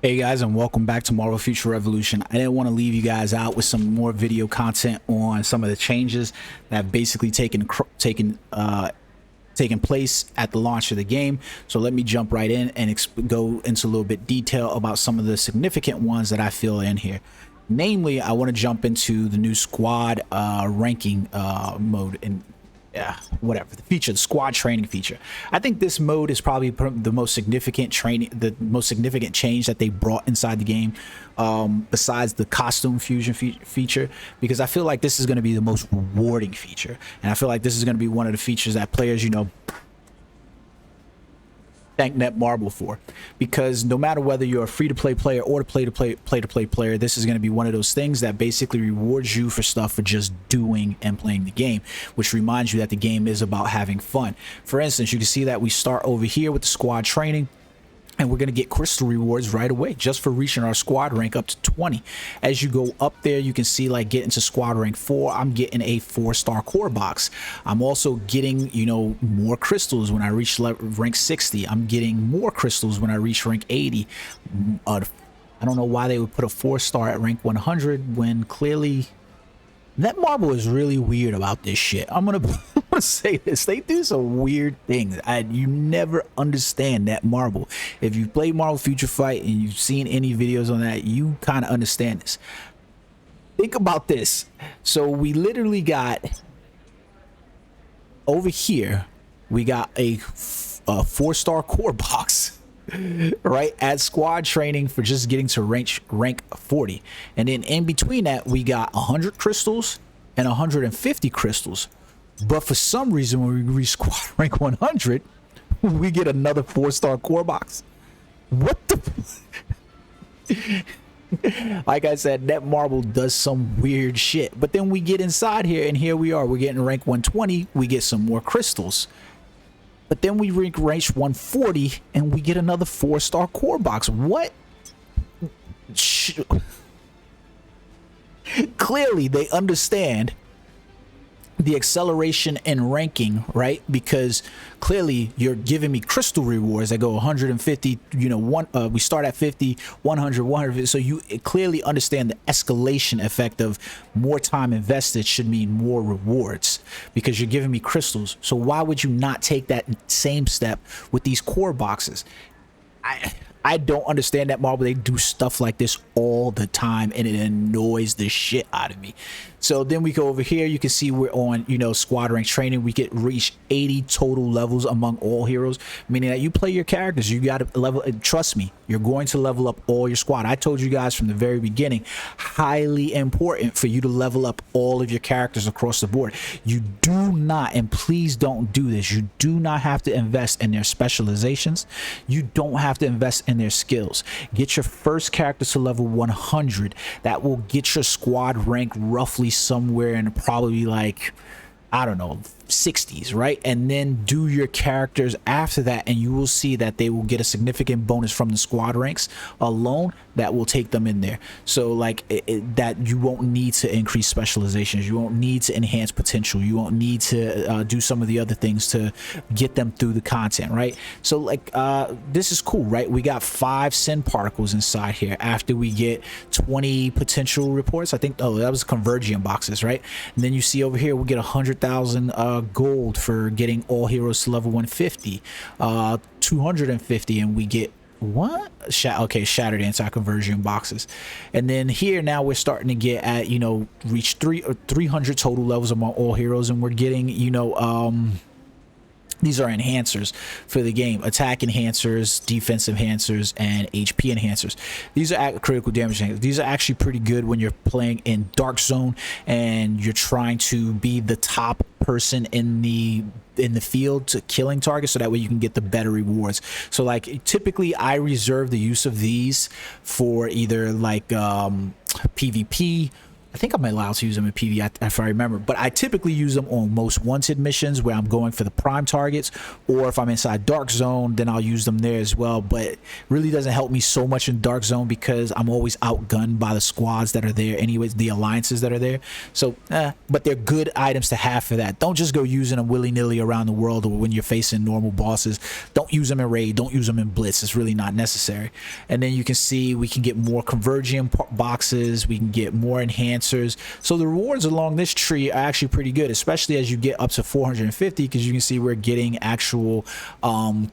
Hey guys, and welcome back to Marvel Future Revolution. I didn't want to leave you guys out with some more video content on some of the changes that have basically taken place at the launch of the game. So let me jump right in and go into a little bit detail about some of the significant ones that I feel in here. Namely, I want to jump into the new squad ranking mode and whatever the feature, the squad training feature. I think this mode is probably the most significant change that they brought inside the game, besides the costume fusion feature, because I feel like this is going to be the most rewarding feature, and I feel like this is going to be one of the features that players, thank Netmarble for, because no matter whether you're a free-to-play player or a play-to-play player, this is going to be one of those things that basically rewards you for stuff for just doing and playing the game, which reminds you that the game is about having fun. For instance, you can see that we start over here with the squad training, and we're going to get crystal rewards right away just for reaching our squad rank up to 20. As you go up there, you can see, like, getting to squad rank 4, I'm getting a 4-star core box. I'm also getting, more crystals when I reach rank 60. I'm getting more crystals when I reach rank 80. I don't know why they would put a 4-star at rank 100 when clearly Netmarble is really weird about this shit. I'm gonna say this. They do some weird things. You never understand Netmarble. If you've played Marvel Future Fight and you've seen any videos on that, you kind of understand this. Think about this. So we literally got over here, we got a 4-star core box. Right at squad training for just getting to rank 40, and then in between that we got 100 crystals and 150 crystals, but for some reason when we reach squad rank 100 we get another 4-star core box. What the like I said, Netmarble does some weird shit. But then we get inside here, and here we are, we're getting rank 120, we get some more crystals. But then we reach 140 and we get another 4-star core box. What? Clearly, they understand the acceleration in ranking, right? Because clearly you're giving me crystal rewards that go 150, we start at 50, 100, 150. So you clearly understand the escalation effect of more time invested should mean more rewards, because you're giving me crystals. So why would you not take that same step with these core boxes? I don't understand Netmarble. They do stuff like this all the time, and it annoys the shit out of me. So then we go over here. You can see we're on, squad rank training. We get reach 80 total levels among all heroes, meaning that you play your characters. You got to level. Trust me, you're going to level up all your squad. I told you guys from the very beginning, highly important for you to level up all of your characters across the board. You do not, and please don't do this, you do not have to invest in their specializations. You don't have to invest in their skills. Get your first character to level 100. That will get your squad rank roughly somewhere in probably, like, I don't know, 60s, right? And then do your characters after that, and you will see that they will get a significant bonus from the squad ranks alone that will take them in there. So like that, you won't need to increase specializations, you won't need to enhance potential, you won't need to do some of the other things to get them through the content, right? So like this is cool, right? We got 5 sin particles inside here after we get 20 potential reports. I think, oh, that was convergent boxes, right? And then you see over here we get 100,000 gold for getting all heroes to level 150, 250, and we get what? Okay, shattered anti-conversion boxes. And then here now we're starting to get at, reach 300 total levels among all heroes, and we're getting, these are enhancers for the game: attack enhancers, defensive enhancers, and HP enhancers. These are critical damage enhancers. These are actually pretty good when you're playing in Dark Zone and you're trying to be the top person in the field to killing targets, so that way you can get the better rewards. So like typically I reserve the use of these for either like PvP. I think I'm allowed to use them in PvE if I remember, but I typically use them on most wanted missions where I'm going for the prime targets, or if I'm inside Dark Zone, then I'll use them there as well. But it really doesn't help me so much in Dark Zone because I'm always outgunned by the squads that are there anyways, the alliances that are there. So but they're good items to have for that. Don't just go using them willy-nilly around the world or when you're facing normal bosses. Don't use them in raid, don't use them in blitz. It's really not necessary. And then you can see we can get more convergent boxes, we can get more enhancers. So the rewards along this tree are actually pretty good, especially as you get up to 450, because you can see we're getting actual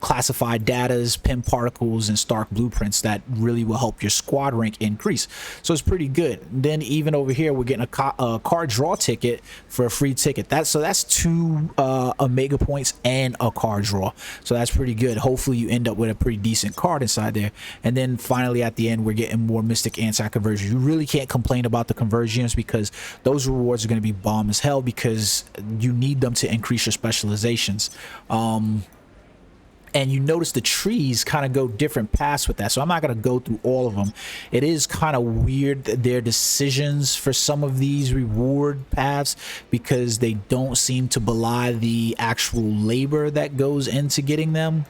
classified datas, pin particles, and Stark blueprints that really will help your squad rank increase. So it's pretty good. Then even over here we're getting a card draw ticket for a free ticket. That's 2 Omega points and a card draw, so that's pretty good. Hopefully you end up with a pretty decent card inside there. And then finally at the end we're getting more mystic anti-conversion. You really can't complain about the conversions because those rewards are going to be bomb as hell because you need them to increase your specializations. And you notice the trees kind of go different paths with that, so I'm not going to go through all of them. It is kind of weird their decisions for some of these reward paths because they don't seem to belie the actual labor that goes into getting them.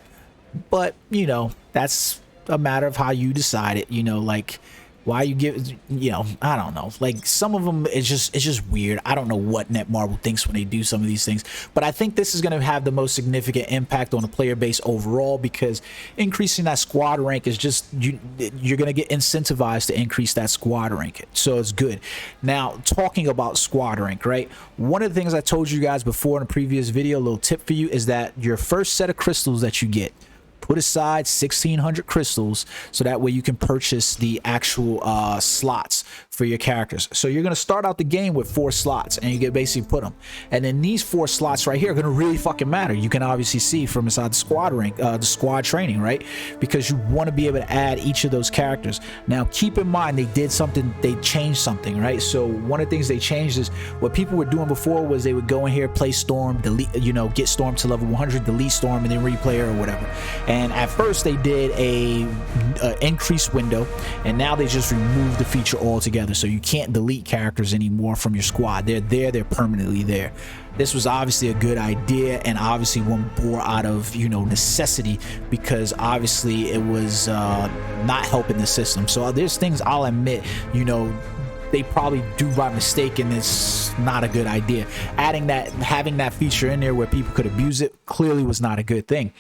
But you know, that's a matter of how you decide it. You know, like why you give, you know, I don't know, like some of them it's just weird. I don't know what Netmarble thinks when they do some of these things, but I think this is going to have the most significant impact on the player base overall because increasing that squad rank is just you're going to get incentivized to increase that squad rank, so it's good. Now talking about squad rank, right, one of the things I told you guys before in a previous video, a little tip for you, is that your first set of crystals that you get, put aside 1,600 crystals so that way you can purchase the actual slots for your characters. So you're going to start out the game with 4 slots and you can basically put them, and then these 4 slots right here are going to really fucking matter. You can obviously see from inside the squad rank, the squad training, right, because you want to be able to add each of those characters. Now keep in mind they did something, they changed something, right? So one of the things they changed is what people were doing before was they would go in here, play Storm, delete, you know, get Storm to level 100, delete Storm, and then replay her or whatever. And at first they did a increased window, and now they just removed the feature altogether, so you can't delete characters anymore from your squad. They're there, they're permanently there. This was obviously a good idea, and obviously one bore out of, you know, necessity, because obviously it was not helping the system. So there's things I'll admit, you know, they probably do by mistake, and it's not a good idea. Adding that, having that feature in there where people could abuse it, clearly was not a good thing.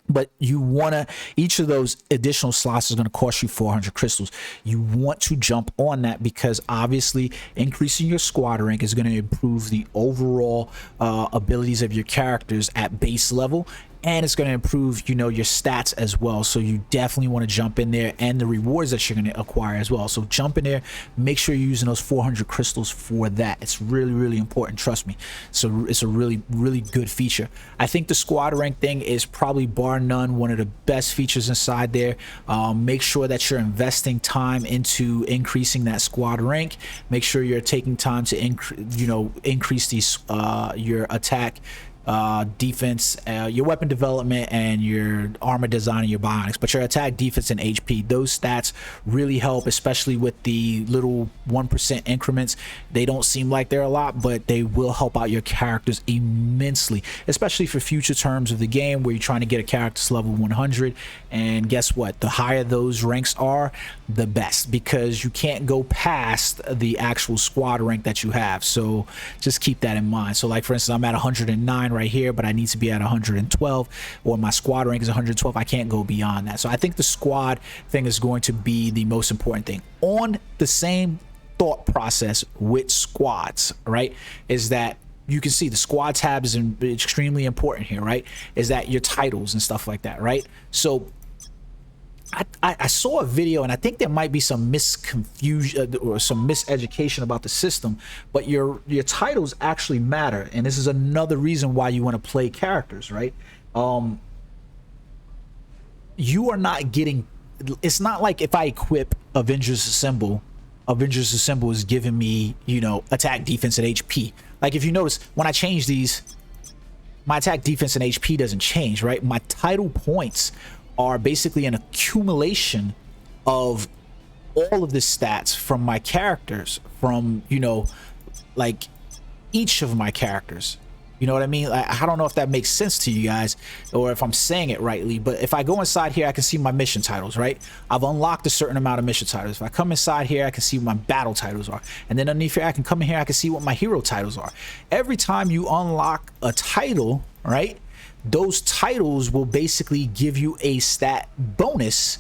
But you want to, each of those additional slots is going to cost you 400 crystals. You want to jump on that because obviously increasing your squad rank is going to improve the overall abilities of your characters at base level, and it's going to improve, you know, your stats as well. So you definitely want to jump in there, and the rewards that you're going to acquire as well. So jump in there, make sure you're using those 400 crystals for that. It's really, really important, trust me. So it's a really, really good feature. I think the squad rank thing is probably bar none one of the best features inside there. Make sure that you're investing time into increasing that squad rank. Make sure you're taking time to increase these your attack, defense, your weapon development, and your armor design and your bionics. But your attack, defense, and HP, those stats really help, especially with the little 1% increments. They don't seem like they're a lot, but they will help out your characters immensely, especially for future terms of the game where you're trying to get a character to level 100. And guess what, the higher those ranks are, the best, because you can't go past the actual squad rank that you have. So just keep that in mind. So like for instance, I'm at 109 right here, but I need to be at 112, or my squad rank is 112. I can't go beyond that. So I think the squad thing is going to be the most important thing. On the same thought process with squads, right, is that you can see the squad tab is extremely important here, right, is that your titles and stuff like that, right? So I saw a video, and I think there might be some misconfusion or some miseducation about the system, but your titles actually matter, and this is another reason why you want to play characters, right? You are not getting, it's not like if I equip Avengers Assemble is giving me, you know, attack, defense, and HP. Like if you notice, when I change these, my attack, defense, and HP doesn't change, right? My title points are basically an accumulation of all of the stats from my characters, from, you know, like each of my characters. You know what I mean? I don't know if that makes sense to you guys, or if I'm saying it rightly, but if I go inside here, I can see my mission titles, right? I've unlocked a certain amount of mission titles. If I come inside here, I can see what my battle titles are. And then underneath here, I can come in here, I can see what my hero titles are. Every time you unlock a title, right, those titles will basically give you a stat bonus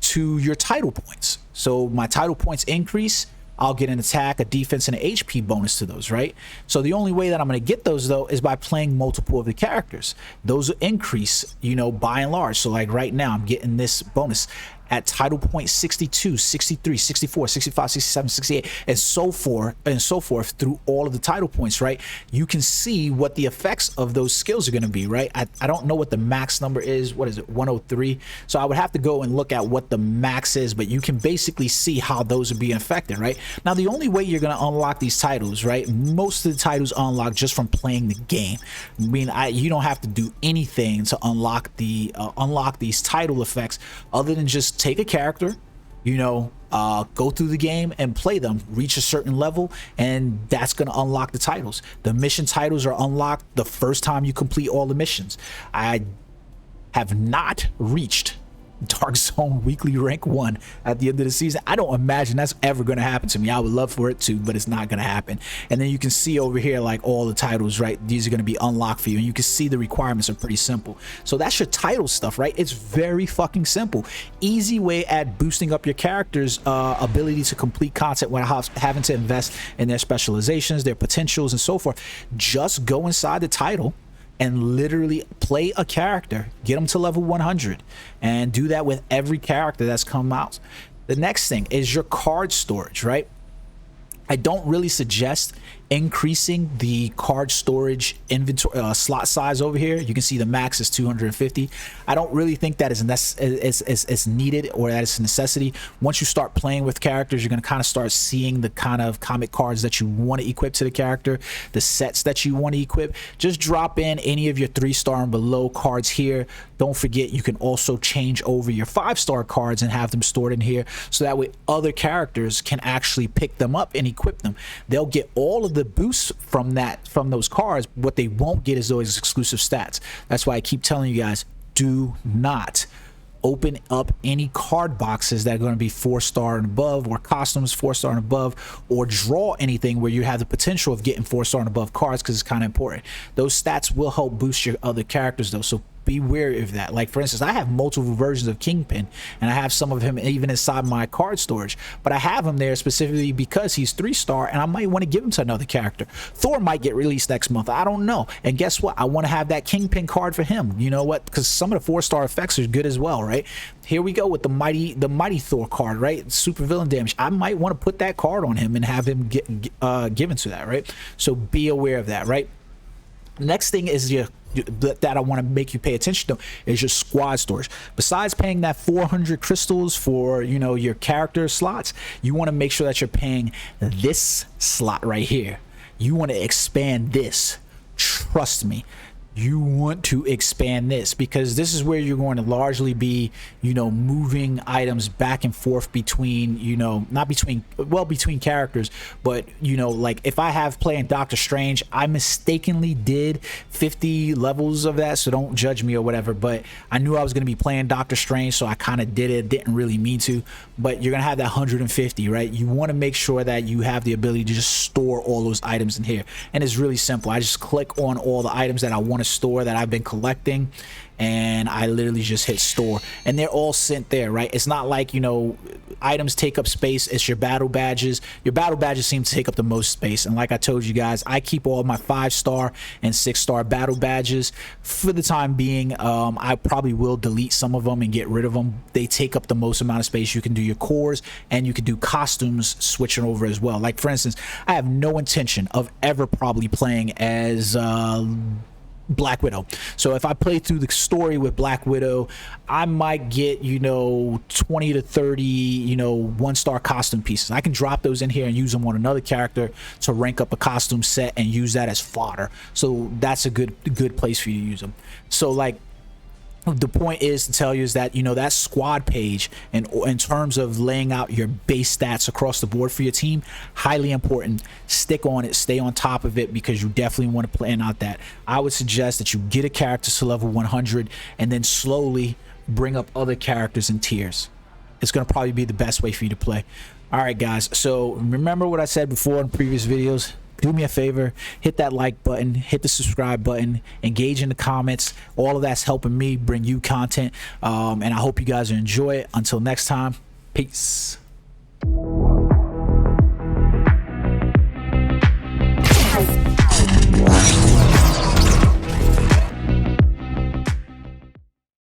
to your title points. So my title points increase, I'll get an attack, a defense, and an HP bonus to those, right? So the only way that I'm going to get those, though, is by playing multiple of the characters. Those will increase, you know, by and large. So like right now, I'm getting this bonus at title point 62, 63, 64, 65, 67, 68, and so forth through all of the title points, right? You can see what the effects of those skills are going to be, right? I don't know what the max number is. What is it? 103. So I would have to go and look at what the max is, but you can basically see how those are being affected, right? Now, the only way you're going to unlock these titles, right? Most of the titles unlock just from playing the game. I mean, you don't have to do anything to unlock these title effects other than just take a character, you know, go through the game and play them, reach a certain level, and that's going to unlock the titles. The mission titles are unlocked the first time you complete all the missions. I have not reached Dark Zone weekly rank 1 at the end of the season. I don't imagine that's ever going to happen to me. I would love for it to, but it's not going to happen. And then you can see over here, like, all the titles, right? These are going to be unlocked for you, and you can see the requirements are pretty simple. So that's your title stuff, right? It's very fucking simple. Easy way at boosting up your character's ability to complete content without having to invest in their specializations, their potentials, and so forth. Just go inside the title and literally play a character, get them to level 100, and do that with every character that's come out. The next thing is your card storage, right? I don't really suggest increasing the card storage inventory slot size over here. You can see the max is 250. I don't really think that is needed, or that is a necessity. Once you start playing with characters, you're going to kind of start seeing the kind of comic cards that you want to equip to the character, the sets that you want to equip. Just drop in any of your 3-star and below cards here. Don't forget, you can also change over your 5-star cards and have them stored in here, so that way other characters can actually pick them up and equip them. They'll get all of the boosts from those cards. What they won't get is those exclusive stats. That's why I keep telling you guys, do not open up any card boxes that are going to be 4-star and above, or costumes 4-star and above, or draw anything where you have the potential of getting 4-star and above cards, because it's kind of important. Those stats will help boost your other characters, though, so be wary of that. Like, for instance, I have multiple versions of Kingpin, and I have some of him even inside my card storage, but I have him there specifically because he's 3-star, and I might want to give him to another character. Thor might get released next month, I don't know, and guess what? I want to have that Kingpin card for him. You know what? Because some of the 4-star effects are good as well, right? Here we go with the mighty Thor card, right? Super villain damage. I might want to put that card on him and have him get given to that, right? So be aware of that, right? Next thing is that I want to make you pay attention to is your squad storage. Besides paying that 400 crystals for, you know, your character slots, you want to make sure that you're paying this slot right here. You want to expand this. Trust me, you want to expand this, because this is where you're going to largely be, you know, moving items back and forth between, you know, not between, well, between characters, but, you know, like if I have playing Doctor Strange, I mistakenly did 50 levels of that, so don't judge me or whatever, but I knew I was going to be playing Doctor Strange, so I kind of did it. Didn't really mean to, but you're going to have that 150, right? You want to make sure that you have the ability to just store all those items in here, and it's really simple. I just click on all the items that I want to store that I've been collecting, and I literally just hit store, and they're all sent there, right? It's not like, you know, items take up space. It's your battle badges. Your battle badges seem to take up the most space, and like I told you guys, I keep all my 5-star and 6-star battle badges for the time being. I probably will delete some of them and get rid of them. They take up the most amount of space. You can do your cores, and you can do costumes switching over as well. Like, for instance, I have no intention of ever probably playing as Black Widow. So if I play through the story with Black Widow, I might get, you know, 20 to 30, you know, 1-star costume pieces. I can drop those in here and use them on another character to rank up a costume set and use that as fodder. So that's a good place for you to use them. So like, the point is to tell you is that, you know, that squad page, and in terms of laying out your base stats across the board for your team, highly important. Stick on it, stay on top of it, because you definitely want to plan out that. I would suggest that you get a character to level 100 and then slowly bring up other characters in tiers. It's going to probably be the best way for you to play. All right, guys, so remember what I said before in previous videos. Do me a favor, hit that like button, hit the subscribe button, engage in the comments. All of that's helping me bring you content, and I hope you guys enjoy it. Until next time, peace.